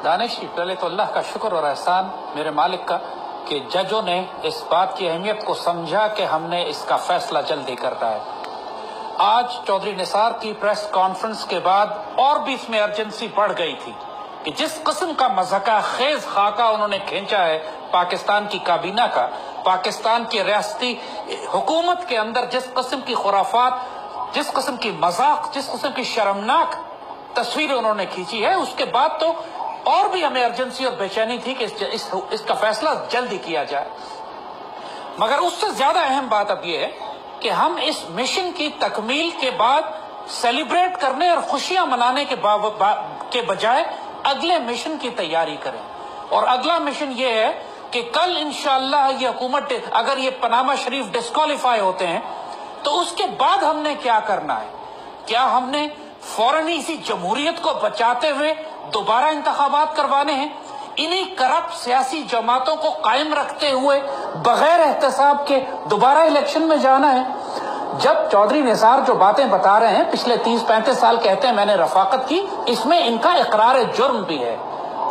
دانش، پہلے تو اللہ کا شکر اور احسان میرے مالک کا کہ ججوں نے اس بات کی اہمیت کو سمجھا کہ ہم نے اس کا فیصلہ جلدی کرنا ہے۔ آج چودھری نثار کی پریس کانفرنس کے بعد اور بھی اس میں ارجنسی بڑھ گئی تھی کہ جس قسم کا مضحکہ خیز خاکہ انہوں نے کھینچا ہے پاکستان کی کابینہ کا، پاکستان کی ریاستی حکومت کے اندر جس قسم کی خرافات، جس قسم کی مذاق، جس قسم کی شرمناک تصویر انہوں نے کھینچی ہے، اس کے بعد تو اور بھی ہمیں ارجنسی اور بے چینی تھی کہ اس کا فیصلہ جلدی کیا جائے۔ مگر اس سے زیادہ اہم بات اب یہ ہے کہ ہم اس مشن کی تکمیل کے بعد سیلیبریٹ کرنے اور خوشیاں منانے کے بجائے اگلے مشن کی تیاری کریں۔ اور اگلا مشن یہ ہے کہ کل انشاءاللہ یہ حکومت اگر یہ پاناما شریف ڈسکوالیفائی ہوتے ہیں تو اس کے بعد ہم نے کیا کرنا ہے؟ کیا ہم نے فوراً اسی جمہوریت کو بچاتے ہوئے دوبارہ انتخابات کروانے ہیں؟ انہی کرپٹ سیاسی جماعتوں کو قائم رکھتے ہوئے بغیر احتساب کے دوبارہ الیکشن میں جانا ہے؟ جب چودھری نثار جو باتیں بتا رہے ہیں پچھلے 30-35 سال کہتے ہیں میں نے رفاقت کی، اس میں ان کا اقرار جرم بھی ہے۔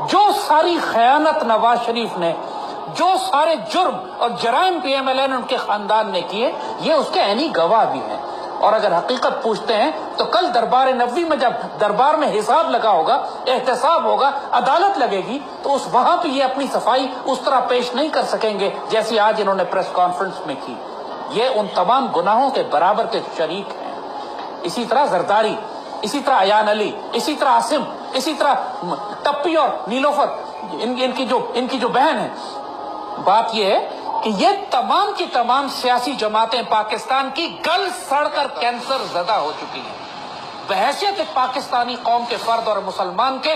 جو ساری خیانت نواز شریف نے، جو سارے جرم اور جرائم پی ایم ایل اے نے ان کے خاندان نے کیے، یہ اس کے عینی گواہ بھی ہیں۔ اور اگر حقیقت پوچھتے ہیں تو کل دربار نبوی میں جب دربار میں حساب لگا ہوگا، احتساب ہوگا، عدالت لگے گی، تو وہاں پہ یہ اپنی صفائی اس طرح پیش نہیں کر سکیں گے جیسی آج انہوں نے پریس کانفرنس میں کی۔ یہ ان تمام گناہوں کے برابر کے شریک ہیں۔ اسی طرح زرداری، اسی طرح ایان علی، اسی طرح عاصم، اسی طرح ٹپی اور نیلوفر، ان کی جو بہن ہے۔ بات یہ ہے کہ یہ تمام کی تمام سیاسی جماعتیں پاکستان کی گل سڑ کر کینسر زدہ ہو چکی ہیں۔ بحیثیت ایک پاکستانی قوم کے فرد اور مسلمان کے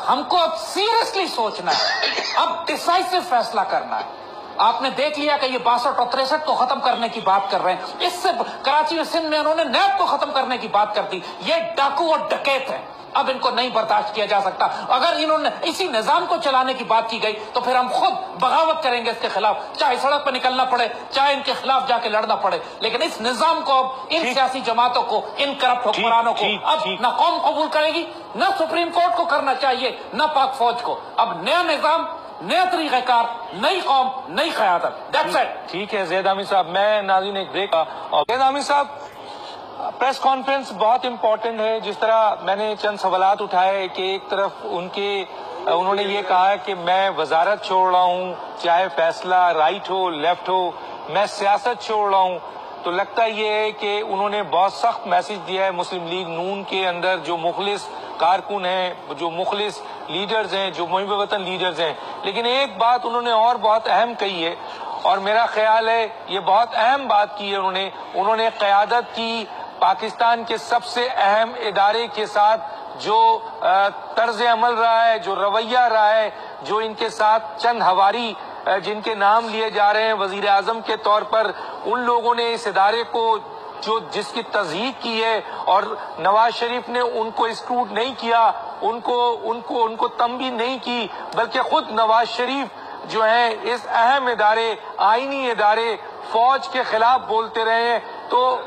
ہم کو اب سیریسلی سوچنا ہے، اب ڈیسائیسو فیصلہ کرنا ہے۔ آپ نے دیکھ لیا کہ یہ 62 اور 63 کو ختم کرنے کی بات کر رہے ہیں، اس سے کراچی اور سندھ میں انہوں نے نیب کو ختم کرنے کی بات کر دی۔ یہ ڈاکو اور ڈکیت ہیں، اب ان کو نہیں برداشت کیا جا سکتا۔ اگر انہوں نے اسی نظام کو چلانے کی بات کی گئی تو پھر ہم خود بغاوت کریں گے اس کے خلاف، چاہے سڑک پہ نکلنا پڑے، چاہے ان کے خلاف جا کے لڑنا پڑے، لیکن اس نظام کو اب ان سیاسی جماعتوں کو، ان کرپٹ حکمرانوں کو اب نہ قوم قبول کرے گی، نہ سپریم کورٹ کو کرنا چاہیے، نہ پاک فوج کو۔ اب نیا نظام، نیا طریقہ کار، نئی قوم، نئی قیادت۔ That's it. ٹھیک ہے زید حامد صاحب، میں ناظرین ایک بریک۔ اور زید حامد صاحب، پریس کانفرنس بہت امپورٹنٹ ہے۔ جس طرح میں نے چند سوالات اٹھائے کہ ایک طرف انہوں نے یہ کہا کہ میں وزارت چھوڑ رہا ہوں، چاہے فیصلہ رائٹ ہو لیفٹ ہو، میں سیاست چھوڑ رہا ہوں، تو لگتا یہ ہے کہ انہوں نے بہت سخت میسج دیا ہے مسلم لیگ نون کے اندر جو مخلص کارکن ہیں، جو مخلص لیڈرز ہیں، جو محب وطن لیڈرز ہیں۔ لیکن ایک بات انہوں نے اور بہت اہم کہی ہے، اور میرا خیال ہے یہ بہت اہم بات کی ہے انہوں نے قیادت کی پاکستان کے سب سے اہم ادارے کے ساتھ جو طرز عمل رہا ہے، جو رویہ رہا ہے، جو ان کے ساتھ چند ہواری جن کے نام لیے جا رہے ہیں وزیر اعظم کے طور پر، ان لوگوں نے اس ادارے کو جس کی تضحیق کی ہے، اور نواز شریف نے ان کو اسکروٹ نہیں کیا، ان کو تنبیہ نہیں کی، بلکہ خود نواز شریف جو ہیں اس اہم ادارے، آئینی ادارے فوج کے خلاف بولتے رہے ہیں۔ تو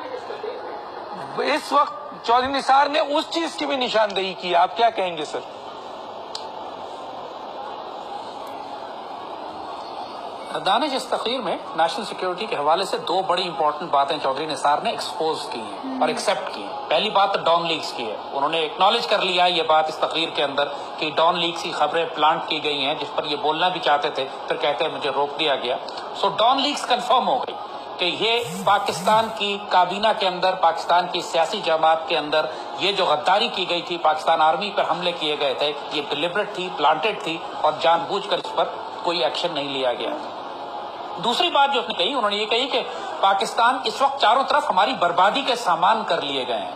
اس وقت چودھری نثار نے اس چیز کی بھی نشاندہی کی، آپ کیا کہیں گے سر؟ دانش، اس تقریر میں نیشنل سیکیورٹی کے حوالے سے دو بڑی امپورٹنٹ باتیں چودھری نثار نے ایکسپوز کی ہیں اور ایکسیپٹ کی ہیں۔ پہلی بات تو ڈان لیکس کی ہے، انہوں نے ایکنالج کر لیا یہ بات اس تقریر کے اندر کہ ڈان لیکس کی خبریں پلانٹ کی گئی ہیں، جس پر یہ بولنا بھی چاہتے تھے، پھر کہتے ہیں مجھے روک دیا گیا۔ سو ڈان لیکس کنفرم ہو گئی کہ یہ پاکستان کی کابینہ کے اندر، پاکستان کی سیاسی جماعت کے اندر یہ جو غداری کی گئی تھی، پاکستان آرمی پر حملے کیے گئے تھے، یہ ڈیلیبریٹ تھی، پلانٹڈ تھی، اور جان بوجھ کر اس پر کوئی ایکشن نہیں لیا گیا۔ دوسری بات جو اس نے کہی، انہوں نے یہ کہی کہ پاکستان اس وقت چاروں طرف ہماری بربادی کے سامان کر لیے گئے ہیں،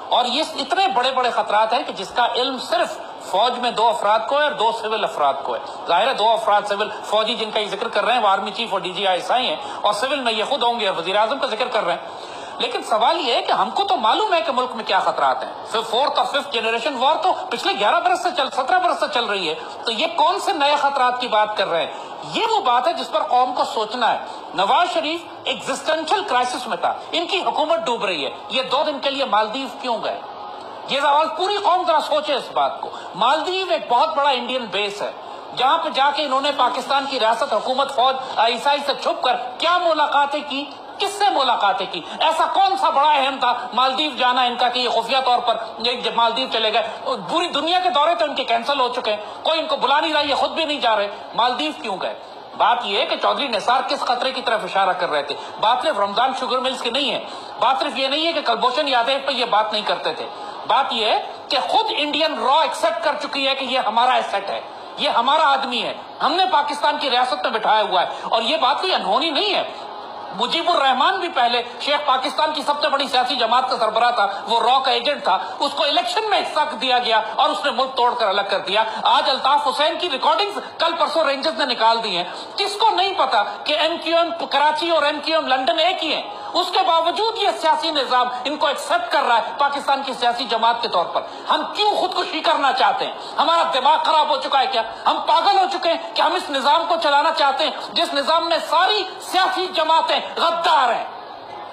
اور یہ اتنے بڑے بڑے خطرات ہیں کہ جس کا علم صرف فوج میں 2 افراد کو ہے اور 2 سول افراد کو ہے۔ ظاہر ہے 2 افراد سول فوجی جن کا یہ ذکر کر رہے ہیں وہ آرمی چیف اور DGI ہیں، اور سول میں یہ خود ہوں گے اور وزیر اعظم کا ذکر کر رہے ہیں۔ لیکن سوال یہ ہے کہ ہم کو تو معلوم ہے کہ ملک میں کیا خطرات ہیں۔ 4th اور 5th جنریشن وار تو پچھلے 17 برس سے چل رہی ہے، تو یہ کون سے نئے خطرات کی بات کر رہے ہیں؟ یہ وہ بات ہے جس پر قوم کو سوچنا ہے۔ نواز شریف ایگزسٹنشل کرائسس میں تھا، ان کی حکومت ڈوب رہی ہے، یہ 2 دن کے لیے مالدیو کیوں گئے؟ یہ سوال پوری قوم ذرا سوچے اس بات کو۔ मालदीव एक बहुत बड़ा इंडियन बेस है, जहां पे जाके इन्होंने पाकिस्तान की रियासत, हुकूमत, फौज, आईएसआई से छुप कर क्या मुलाकातें की, किससे मुलाकातें की? ऐसा कौन सा बड़ा अहम था मालदीव जाना इनका कि ये खुफिया तौर पर ये मालदीव चले गए? पूरी दुनिया के दौरे तो इनके कैंसिल हो चुके हैं, कोई इनको बुला नहीं रहा, ये खुद भी नहीं जा रहे, मालदीव क्यों गए? बात यह है कि चौधरी निसार किस खतरे की तरफ इशारा कर रहे थे। बात सिर्फ रमजान शुगर मिल्स की नहीं है, बात सिर्फ ये नहीं है कि कुलभूषण यादव पे ये बात नहीं करते थे, बात यह है कि खुद इंडियन रॉ एक्सेप्ट कर चुकी है कि ये हमारा एसेट है, ये हमारा आदमी है, हमने पाकिस्तान की रियासत में बिठाया हुआ है। और ये बात कोई अनहोनी नहीं है। मुजीबुर रहमान भी पहले शेख पाकिस्तान की सबसे बड़ी सियासी जमात का सरबराह था, वो रॉ का एजेंट था, उसको इलेक्शन में हिस्सा दिया गया और उसने मुल्क तोड़कर अलग कर दिया। आज अल्ताफ हुसैन की रिकॉर्डिंग्स कल परसों रेंजर्स ने निकाल दी हैं। किसको नहीं पता कि एमक्यूएम कराची और एमक्यूएम लंदन एक ही है, उसके बावजूद ये सियासी निजाम इनको एक्सेप्ट कर रहा है पाकिस्तान की सियासी जमात के तौर पर। हम क्यों खुदकुशी करना चाहते हैं? हमारा दिमाग खराब हो चुका है क्या? हम पागल हो चुके हैं कि हम इस निजाम को चलाना चाहते हैं जिस निजाम में सारी सियासी जमातें गद्दार हैं?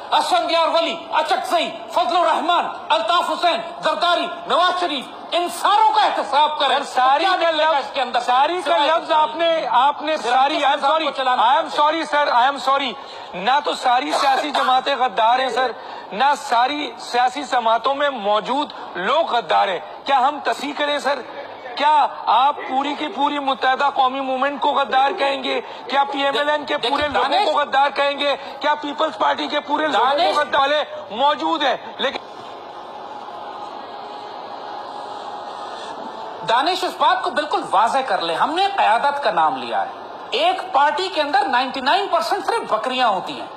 असफंदियार वली, अचकजई, फजलुर रहमान, अल्ताफ हुसैन, जरदारी, नवाज शरीफ, इन सारों का एहतसाब करें। सारी का लफ्ज आपने सारी, I am sorry sir, I am sorry, ना तो सारी सियासी जमातें गद्दार हैं सर, ना सारी सियासी जमातों में मौजूद लोग गद्दार हैं। क्या हम तस्हीह करें सर? क्या आप पूरी की पूरी मुत्तहिदा कौमी मूवमेंट को गद्दार कहेंगे? क्या पीएमएलएन के पूरे लोगों को गद्दार कहेंगे? क्या पीपल्स पार्टी के पूरे लोगों को गद्दार वाले मौजूद है? लेकिन दानिश इस बात को बिल्कुल वाज़ेह कर ले, हमने क़यादत का नाम लिया है। एक पार्टी के अंदर 99% सिर्फ बकरियां होती हैं,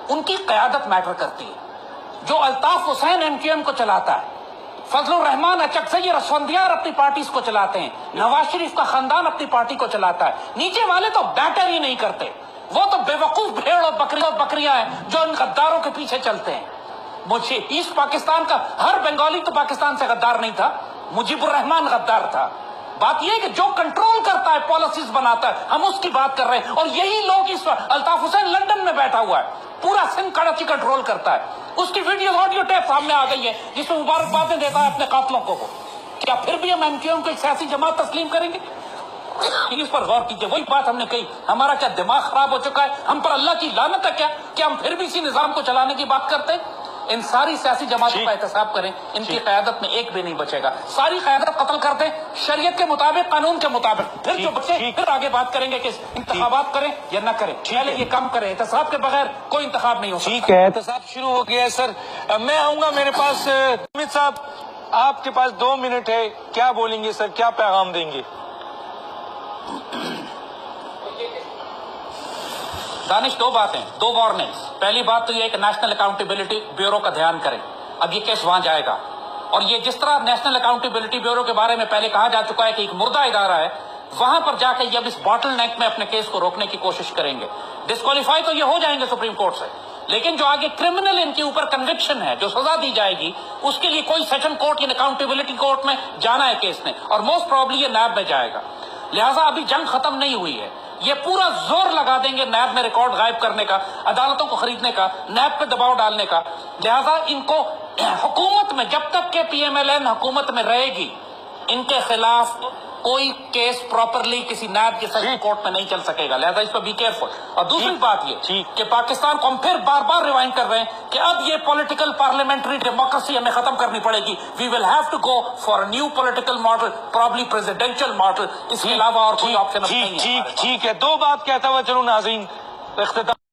उनकी क़यादत मैटर करती है। जो अल्ताफ हुसैन एमक्यूएम को चलाता है, फजलुर रहमान, अचकजई, रसवंदियार अपनी पार्टी को चलाते हैं, नवाज शरीफ का खानदान अपनी पार्टी को चलाता है, नीचे वाले तो बैटर ही नहीं करते, वो तो बेवकूफ भेड़ और बकरियां हैं जो इन गद्दारों के पीछे चलते हैं। मुझे ईस्ट पाकिस्तान का हर बंगाली तो पाकिस्तान से गद्दार नहीं था, मुजीबुर रहमान गद्दार था। बात यह है कि जो कंट्रोल करता है, पॉलिसीज बनाता है, हम उसकी बात कर रहे हैं। और यही लोग इस वक्त, अल्ताफ हुसैन लंदन में बैठा हुआ है, पूरा सिंध कराची कंट्रोल करता है, उसकी वीडियो ऑडियो टेप सामने आ गई है जिसमें मुबारकबादें देता है अपने कातलों को। क्या फिर भी हम एमक्यूएम को एक सियासी जमात तस्लीम करेंगे? इस पर गौर कीजिए। वही बात हमने कही, हमारा क्या दिमाग खराब हो चुका है? हम पर अल्लाह की लानत है क्या कि हम फिर भी इसी निजाम को चलाने की बात करते हैं? इन सारी सियासी जमातों का एहतसाब करें, इनकी क़यादत में एक भी नहीं बचेगा। सारी क़यादत कत्ल कर दें, शरीयत के मुताबिक, कानून के मुताबिक, फिर जो बच्चे फिर आगे बात करेंगे कि इंतखाबात करें या न करें। पहले ये काम करें, एहतसाब के बगैर कोई इंतखाब नहीं हो सकता। ठीक है, एहतसाब शुरू हो गया है सर। मैं आऊंगा, मेरे पास अमित साहब, आपके पास 2 मिनट है, क्या बोलेंगे सर, क्या पैगाम देंगे? दानिश, 2 बातें, 2 वार्निंग्स। पहली बात तो यह है कि नेशनल अकाउंटेबिलिटी ब्यूरो का ध्यान करें। अब ये केस वहां जाएगा, और ये जिस तरह नेशनल अकाउंटेबिलिटी ब्यूरो के बारे में पहले कहा जा चुका है कि एक मुर्दा इदारा है, वहां पर जाकर ये अब इस बॉटल नेक में अपने केस को रोकने की कोशिश करेंगे। डिस्क्वालीफाई तो ये हो जाएंगे सुप्रीम कोर्ट से, लेकिन जो आगे क्रिमिनल इनके ऊपर कन्विक्शन है, जो सजा दी जाएगी, उसके लिए कोई सेशन कोर्ट या अकाउंटेबिलिटी कोर्ट में जाना है केस ने, और मोस्ट प्रॉब्ली ये नैब में जाएगा। लिहाजा अभी जंग खत्म नहीं हुई है, ये पूरा जोर लगा देंगे नैब में रिकॉर्ड गायब करने का, अदालतों को खरीदने का, नैब पे दबाव डालने का। लिहाजा इनको हुकूमत में, जब तक के पीएमएलएन हुकूमत में रहेगी, इनके खिलाफ कोई केस प्रॉपरली किसी नैब के सेशन कोर्ट में नहीं चल सकेगा। लिहाजा इस पर बी केयरफुल। और दूसरी बात ये कि पाकिस्तान को हम फिर बार बार रिवाइंड कर रहे हैं कि अब ये पॉलिटिकल पार्लियामेंट्री डेमोक्रेसी हमें खत्म करनी पड़ेगी। We will have to go for a new political model, probably presidential model. इसके अलावा और कोई ऑप्शन नहीं है। ठीक है, 2 बात कहता हुआ चलूं नाज़रीन, इख्तिताम